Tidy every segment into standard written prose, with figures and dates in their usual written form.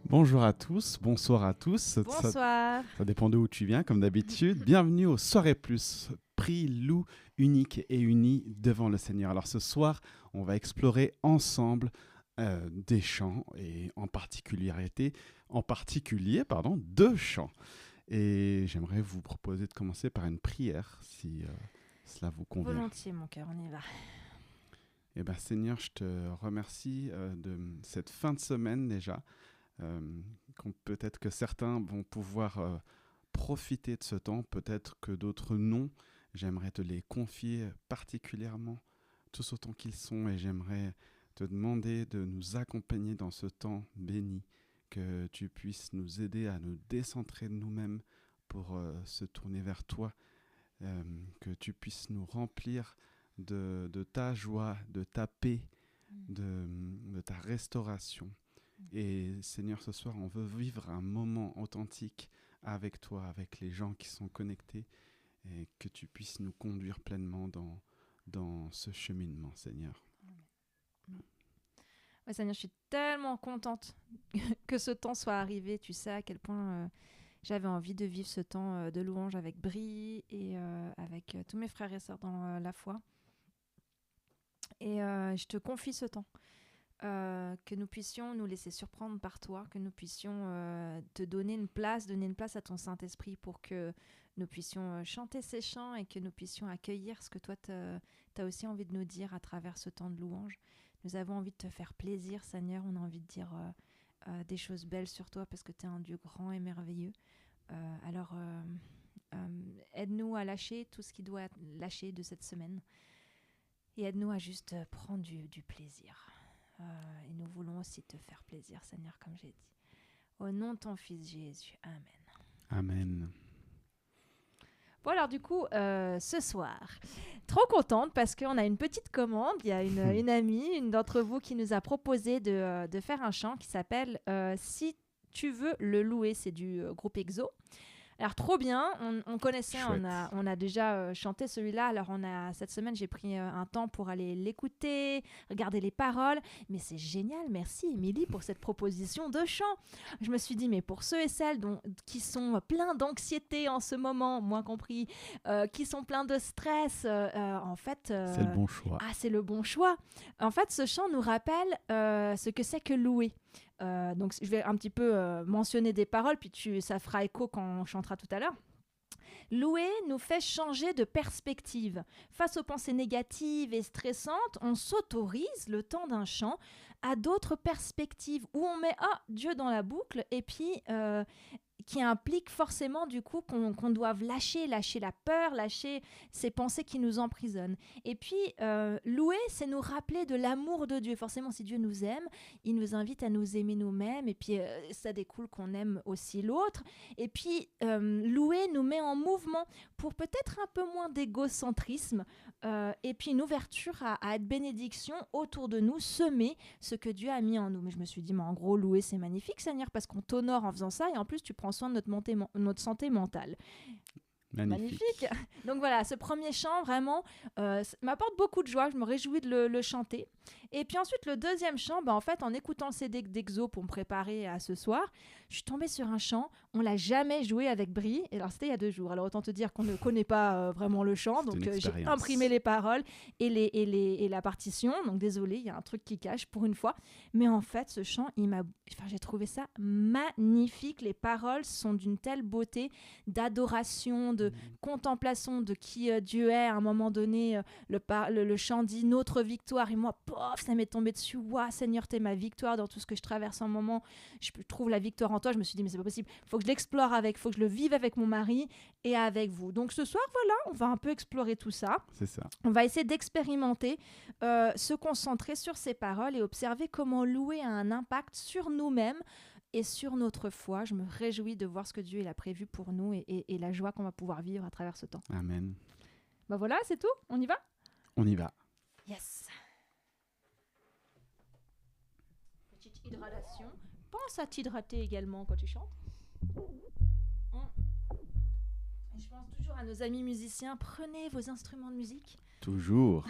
Bonjour à tous, bonsoir à tous. Bonsoir. Ça dépend de où tu viens, comme d'habitude. Bienvenue au Soirée Plus, prix loup unique et uni devant le Seigneur. Alors ce soir, on va explorer ensemble des chants et en particulier, deux chants. Et j'aimerais vous proposer de commencer par une prière, si cela vous convient. Volontiers, mon cœur, on y va. Eh bien, Seigneur, je te remercie de cette fin de semaine déjà. Peut-être que certains vont pouvoir profiter de ce temps, peut-être que d'autres non. J'aimerais te les confier particulièrement, tous autant qu'ils sont, et j'aimerais te demander de nous accompagner dans ce temps béni, que tu puisses nous aider à nous décentrer de nous-mêmes pour se tourner vers toi, que tu puisses nous remplir de ta joie, de ta paix, de ta restauration. Et Seigneur, ce soir, on veut vivre un moment authentique avec toi, avec les gens qui sont connectés, et que tu puisses nous conduire pleinement dans ce cheminement, Seigneur. Ouais, Seigneur, je suis tellement contente que ce temps soit arrivé. Tu sais à quel point j'avais envie de vivre ce temps de louange avec Brie et avec tous mes frères et sœurs dans la foi. Et je te confie ce temps. Que nous puissions nous laisser surprendre par toi, que nous puissions te donner une place à ton Saint-Esprit pour que nous puissions chanter ces chants et que nous puissions accueillir ce que toi tu as aussi envie de nous dire à travers ce temps de louange. Nous avons envie de te faire plaisir, Seigneur, on a envie de dire des choses belles sur toi parce que tu es un Dieu grand et merveilleux. Alors, aide-nous à lâcher tout ce qui doit être lâché de cette semaine et aide-nous à juste prendre du plaisir. Et nous voulons aussi te faire plaisir, Seigneur, comme j'ai dit. Au nom de ton Fils Jésus. Amen. Amen. Bon, alors du coup, ce soir, trop contente parce qu'on a une petite commande. Il y a une amie, une d'entre vous, qui nous a proposé de faire un chant qui s'appelle Si tu veux le louer. C'est du groupe EXO. Alors trop bien, on connaissait, on a déjà chanté celui-là. Alors cette semaine, j'ai pris un temps pour aller l'écouter, regarder les paroles. Mais c'est génial, merci Émilie pour cette proposition de chant. Je me suis dit, mais pour ceux et celles qui sont pleins d'anxiété en ce moment, moi compris, qui sont pleins de stress, en fait... c'est le bon choix. Ah, c'est le bon choix. En fait, ce chant nous rappelle ce que c'est que louer. Donc je vais un petit peu mentionner des paroles, puis ça fera écho quand on chantera tout à l'heure. Louer nous fait changer de perspective. Face aux pensées négatives et stressantes, on s'autorise, le temps d'un chant, à d'autres perspectives où on met Dieu dans la boucle et puis qui implique forcément du coup qu'on doive lâcher la peur, lâcher ces pensées qui nous emprisonnent. Et puis, louer, c'est nous rappeler de l'amour de Dieu. Forcément, si Dieu nous aime, il nous invite à nous aimer nous-mêmes, et puis ça découle qu'on aime aussi l'autre. Et puis, louer nous met en mouvement pour peut-être un peu moins d'égocentrisme, et puis une ouverture à être bénédiction autour de nous, semer ce que Dieu a mis en nous. Mais je me suis dit, mais en gros, louer, c'est magnifique, Seigneur, parce qu'on t'honore en faisant ça, et en plus, tu prends soin de notre santé mentale. Magnifique. Donc voilà, ce premier chant vraiment m'apporte beaucoup de joie. Je me réjouis de le chanter. Et puis ensuite, le deuxième chant, en fait, en écoutant le CD d'EXO pour me préparer à ce soir, je suis tombée sur un chant. On l'a jamais joué avec Brie. Et alors, c'était il y a 2 jours. Alors, autant te dire qu'on ne connaît pas vraiment le chant. Donc, j'ai imprimé les paroles et la partition. Donc, désolée, il y a un truc qui cache pour une fois. Mais en fait, ce chant, j'ai trouvé ça magnifique. Les paroles sont d'une telle beauté, d'adoration, de contemplation de qui Dieu est. À un moment donné, le chant dit notre victoire, et moi, pof, ça m'est tombé dessus. Waouh, Seigneur, t'es ma victoire dans tout ce que je traverse en moment. Je trouve la victoire en toi. Je me suis dit, mais c'est pas possible. Il faut que je l'explore faut que je le vive avec mon mari et avec vous. Donc ce soir, voilà, on va un peu explorer tout ça. C'est ça. On va essayer d'expérimenter, se concentrer sur ces paroles et observer comment louer a un impact sur nous-mêmes et sur notre foi. Je me réjouis de voir ce que Dieu il a prévu pour nous et la joie qu'on va pouvoir vivre à travers ce temps. Amen. Voilà, c'est tout. On y va ? On y va. Yes. Petite hydratation. Pense à t'hydrater également quand tu chantes. Je pense toujours à nos amis musiciens, prenez vos instruments de musique. Toujours.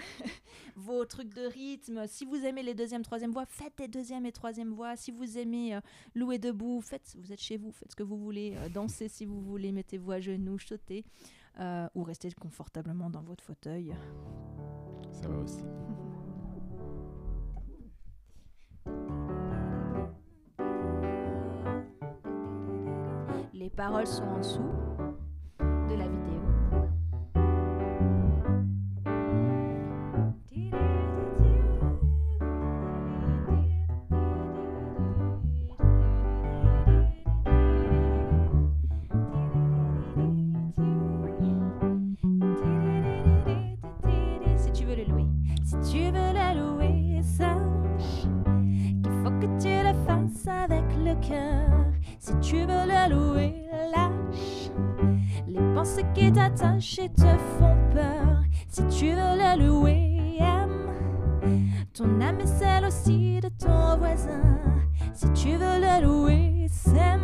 Vos trucs de rythme. Si vous aimez les deuxième, troisième voix, faites des deuxième et troisième voix. Si vous aimez louer debout, vous êtes chez vous, faites ce que vous voulez. Dansez si vous voulez, mettez-vous à genoux, sautez. Ou restez confortablement dans votre fauteuil. Ça va aussi. Les paroles sont en dessous de la vidéo. Si tu veux le louer, sache qu'il faut que tu le fasses avec le cœur. Si tu veux le louer, lâche les pensées qui t'attachent et te font peur. Si tu veux le louer, aime ton âme et celle aussi de ton voisin. Si tu veux le louer, sème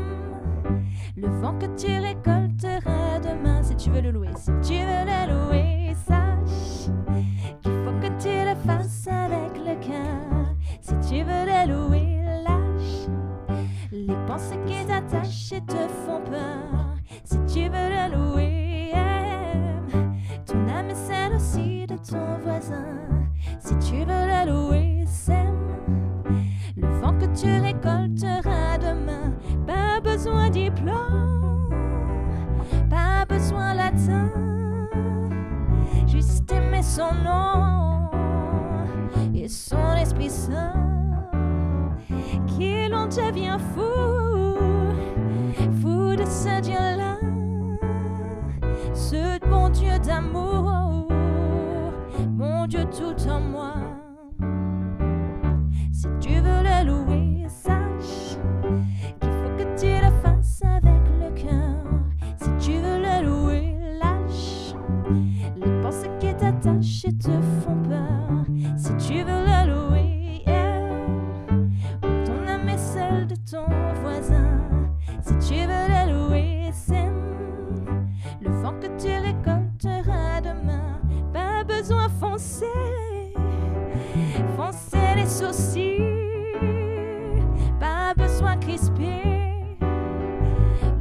le vent que tu récolteras demain. Si tu veux le louer, si tu veux le louer, sache qu'il faut que tu le fasses avec le cœur. Si tu veux le louer, lâche les pensées qui t'attachent et te font peur. Si tu veux le louer, aime ton âme et celle aussi de ton voisin. Si tu veux le louer, sème le vent que tu récolteras demain. Pas besoin diplôme, pas besoin latin, juste aimer son nom et son Esprit Saint. Qu'il en devient fou de ce Dieu-là, ce bon Dieu d'amour, mon Dieu tout en moi. Si tu veux le louer, sache qu'il faut que tu le fasses avec le cœur. Si tu veux le louer, lâche les pensées qui t'attachent et te font peur. Si tu veux le louer, ton âme est celle de ton voisin. Si tu veux le louer, sème le vent que tu récolteras demain. Pas besoin foncer les sourcils, pas besoin crisper.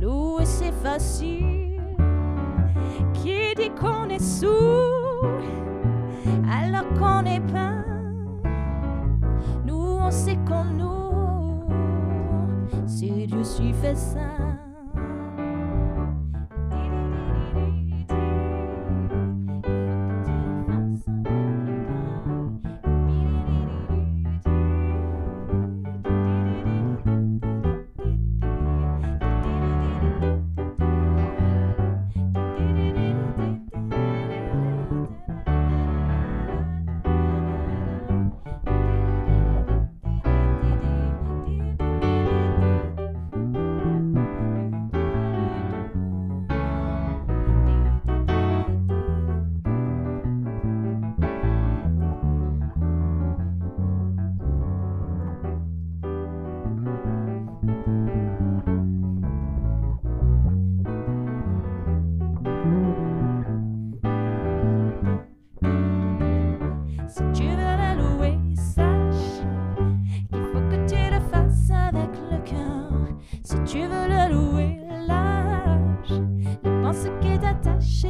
Louer c'est facile. Qui dit qu'on est sourd alors qu'on n'est pas? Nous on sait qu'on nous, si Dieu s'y fait ça.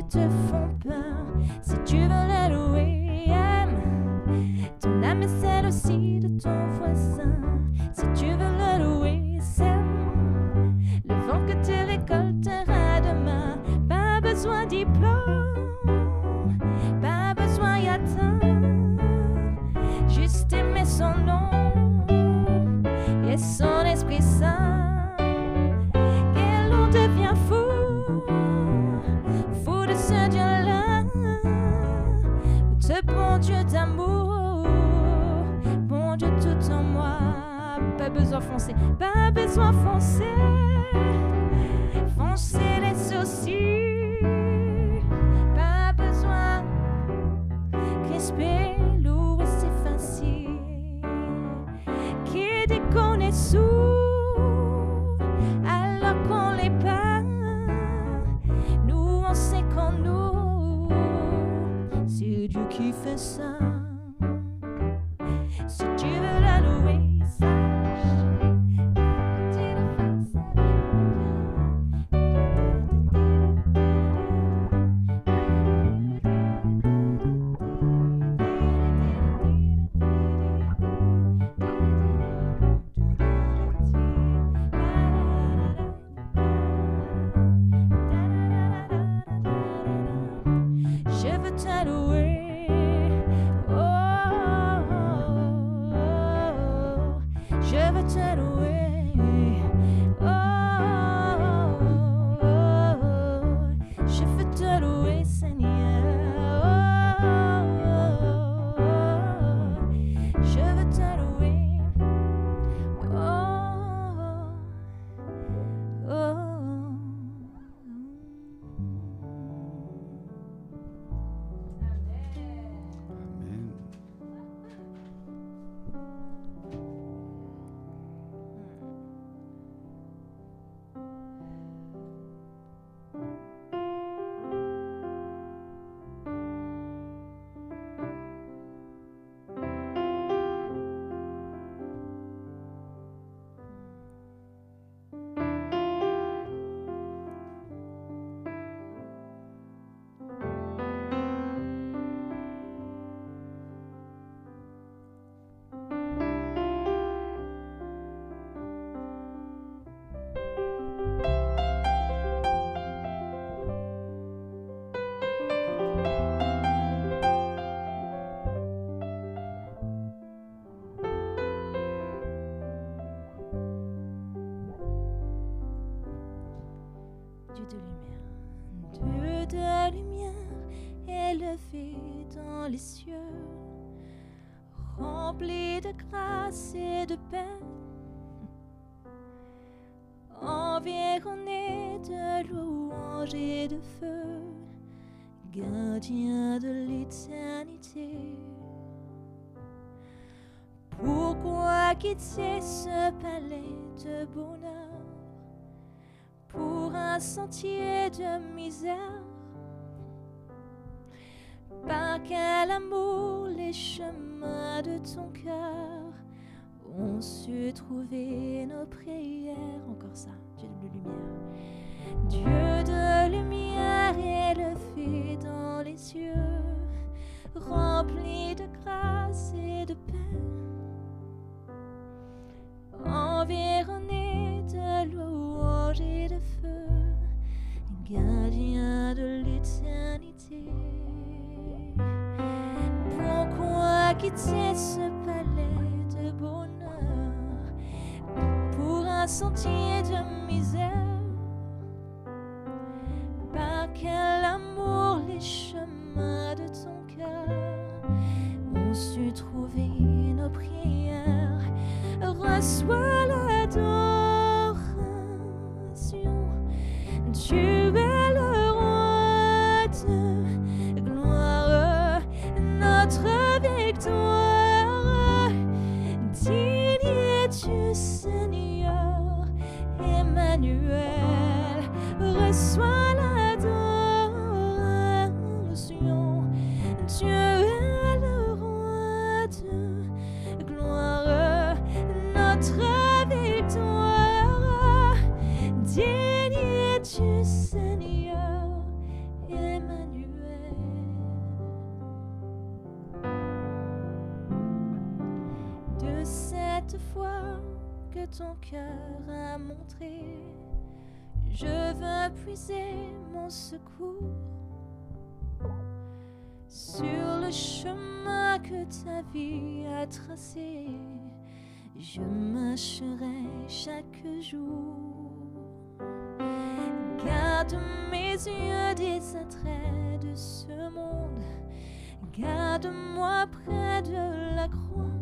Te font peur. Si tu veux le louer, aime ton âme et celle aussi de ton voisin. Si tu veux le louer, sème le vent que tu récolteras demain. Pas besoin diplôme, pas besoin yatin, juste aimer son nom et son Esprit Saint. Et l'on devient fou de ce Dieu-là, ce bon Dieu d'amour, bon Dieu tout en moi. Pas besoin foncer, pas besoin foncer les sourcils, pas besoin crisper, louer c'est facile. Qui dit qu'on est sourd alors qu'on l'est pas? Nous on fais ça. Si tu veux la louer, sache que tu le fasses je veux te louer, oh, oh, oh, oh. Je veux te louer, oh, oh, oh. Je veux te louer, Seigneur, oh, oh, oh. Je veux te louer, oh, oh, oh. Amen. Dieu de lumière, Dieu de lumière, élevé dans les cieux, rempli de grâce et de paix, environné de louanges et de feu, gardien de l'éternité. Pourquoi quitter ce palais de bonheur pour un sentier de misère? Par quel amour les chemins de ton cœur ont su trouver nos prières. Encore ça, Dieu de lumière, élevé dans les cieux, rempli de grâce et de paix, environné de louanges et de feu, gardien de l'éternité. Pourquoi quitter ce palais de bonheur pour un sentier de misère? Par quel amour les chemins de ton cœur ont su trouver nos prières. Reçois l'adoration, tu es le roi de gloire, notre victoire. Digne es-tu, Seigneur, Emmanuel. Reçois l'adoration, tu es le roi de gloire, notre victoire. Digne es-tu, Seigneur, Emmanuel. De cette foi que ton cœur a montré, je veux puiser mon secours sur le chemin que ta vie a tracé. Je marcherai chaque jour. Garde mes yeux des attraits de ce monde. Garde-moi près de la croix.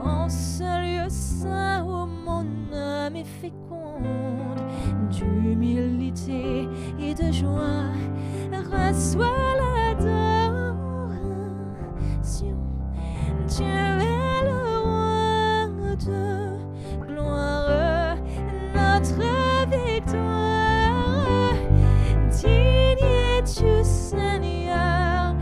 En ce lieu saint où mon âme est féconde, d'humilité et de joie, reçois l'adoration. Tu es le roi de gloire, notre victoire. Digne es-tu, Seigneur,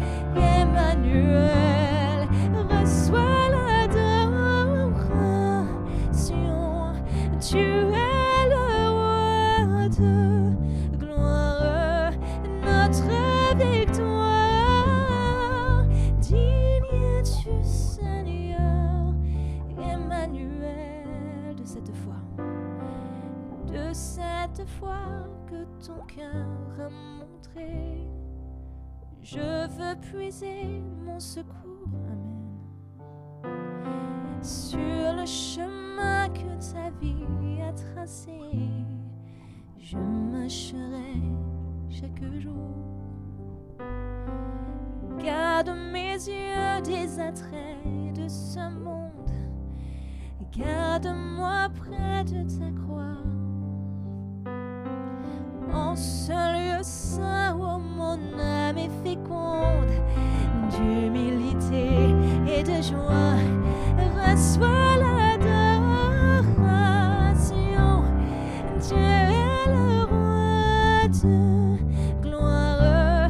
ton cœur à montrer. Je veux puiser mon secours, amen, sur le chemin que ta vie a tracé. Je marcherai chaque jour. Garde mes yeux des attraits de ce monde. Garde-moi près de ta croix. En ce lieu saint où mon âme est féconde d'humilité et de joie, reçois l'adoration. Dieu est le roi de gloire,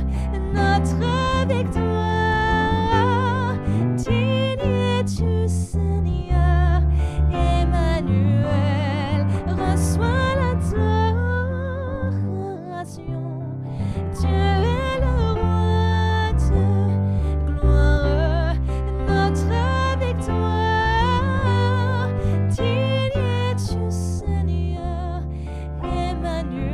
notre victoire. Digne es-tu, Seigneur, Emmanuel, reçois l'adoration. Dieu est le roi de gloire, notre victoire. Digne es-tu, Seigneur, Emmanuel,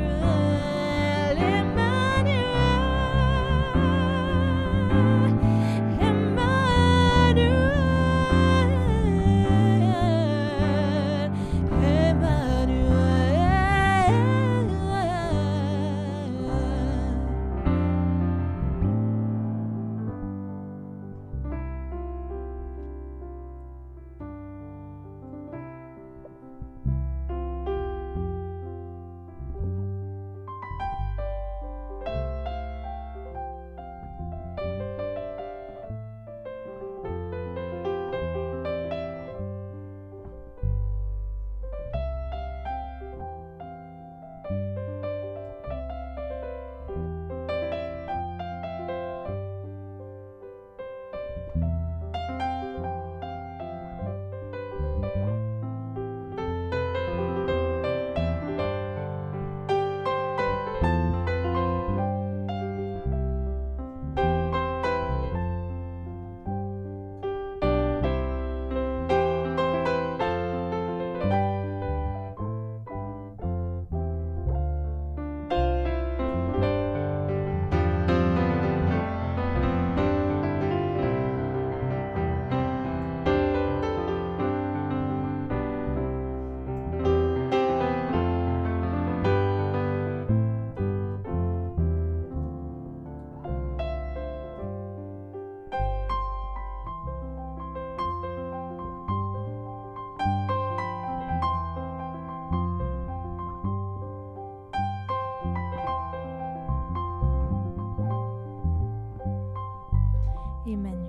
Emmanuel,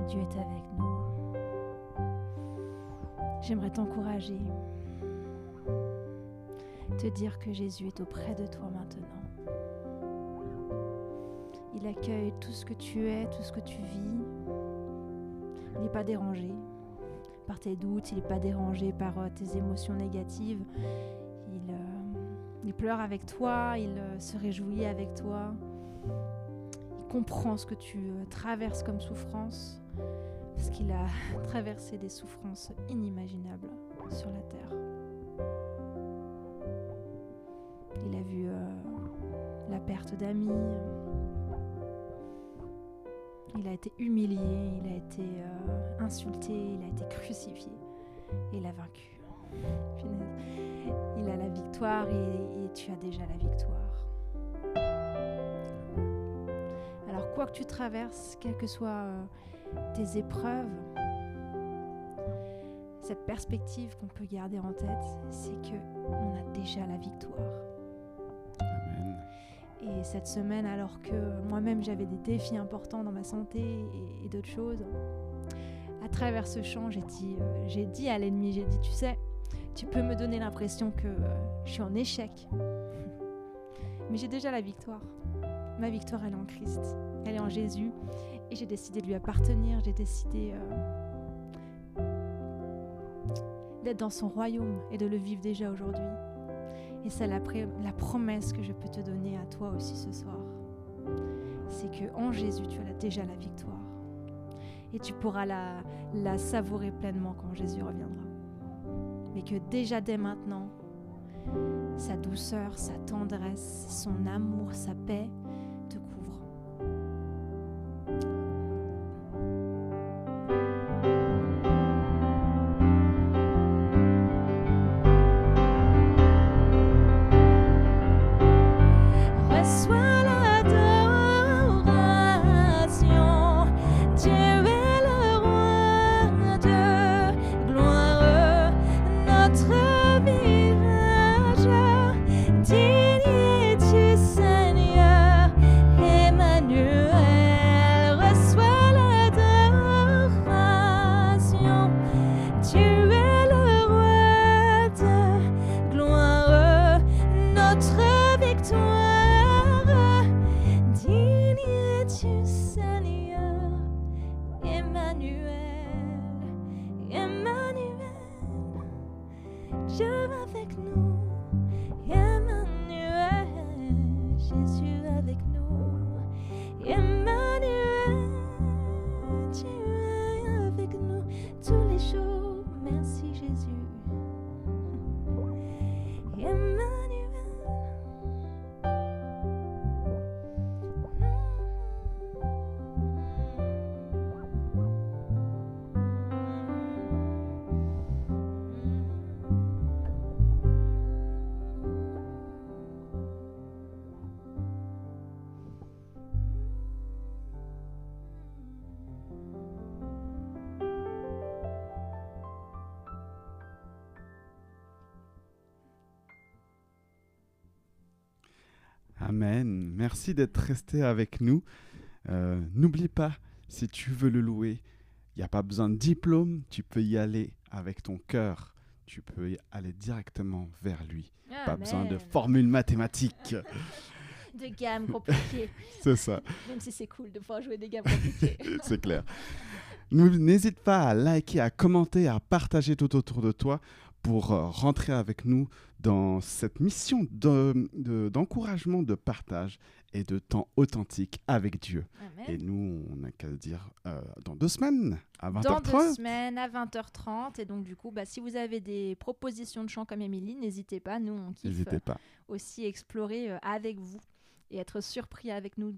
Dieu est avec nous. J'aimerais t'encourager, te dire que Jésus est auprès de toi maintenant. Il accueille tout ce que tu es, tout ce que tu vis. Il n'est pas dérangé par tes doutes, il n'est pas dérangé par tes émotions négatives. Il pleure avec toi, il se réjouit avec toi. Il comprend ce que tu traverses comme souffrance, parce qu'il a traversé des souffrances inimaginables sur la terre. Il a vu la perte d'amis, il a été humilié, il a été insulté, il a été crucifié et il a vaincu. Il a la victoire et tu as déjà la victoire. Alors quoi que tu traverses, quelles que soient tes épreuves, cette perspective qu'on peut garder en tête, c'est qu'on a déjà la victoire. Amen. Et cette semaine, alors que moi-même j'avais des défis importants dans ma santé et d'autres choses, à travers ce chant, j'ai dit à l'ennemi, j'ai dit, tu sais, tu peux me donner l'impression que je suis en échec, mais j'ai déjà la victoire. Ma victoire, elle est en Christ, elle est en Jésus, et j'ai décidé de lui appartenir, j'ai décidé d'être dans son royaume et de le vivre déjà aujourd'hui. Et c'est la promesse que je peux te donner à toi aussi ce soir. C'est qu'en Jésus, tu as déjà la victoire. Et tu pourras la savourer pleinement quand Jésus reviendra. Mais que déjà dès maintenant, Sa douceur, sa tendresse, son amour, sa paix te couvrent. Reçois l'adoration, Dieu est le roi de gloire, notre visage, digne es-tu Seigneur, Emmanuel, reçois l'adoration, Dieu est le roi de gloire, notre victoire. Tu Seigneur, Emmanuel, Emmanuel, Dieu avec nous, Emmanuel, Jésus avec nous, Emmanuel, tu es avec nous tous les jours, merci Jésus, Emmanuel. Amen. Merci d'être resté avec nous. N'oublie pas, si tu veux le louer, il n'y a pas besoin de diplôme, tu peux y aller avec ton cœur. Tu peux y aller directement vers lui. Amen. Pas besoin de formules mathématiques. De gammes compliquées. C'est ça. Même si c'est cool de pouvoir jouer des gammes compliquées. C'est clair. N'hésite pas à liker, à commenter, à partager tout autour de toi pour rentrer avec nous dans cette mission d'encouragement, de partage et de temps authentique avec Dieu. Amen. Et nous, on n'a qu'à le dire dans 2 semaines, à 20h30. Dans 2 semaines, à 20h30. Et donc, du coup, si vous avez des propositions de chants comme Émilie, n'hésitez pas. Nous, on kiffe N'hésitez pas. Aussi explorer avec vous et être surpris avec vous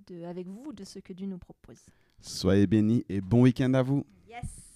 de ce que Dieu nous propose. Soyez bénis et bon week-end à vous. Yes!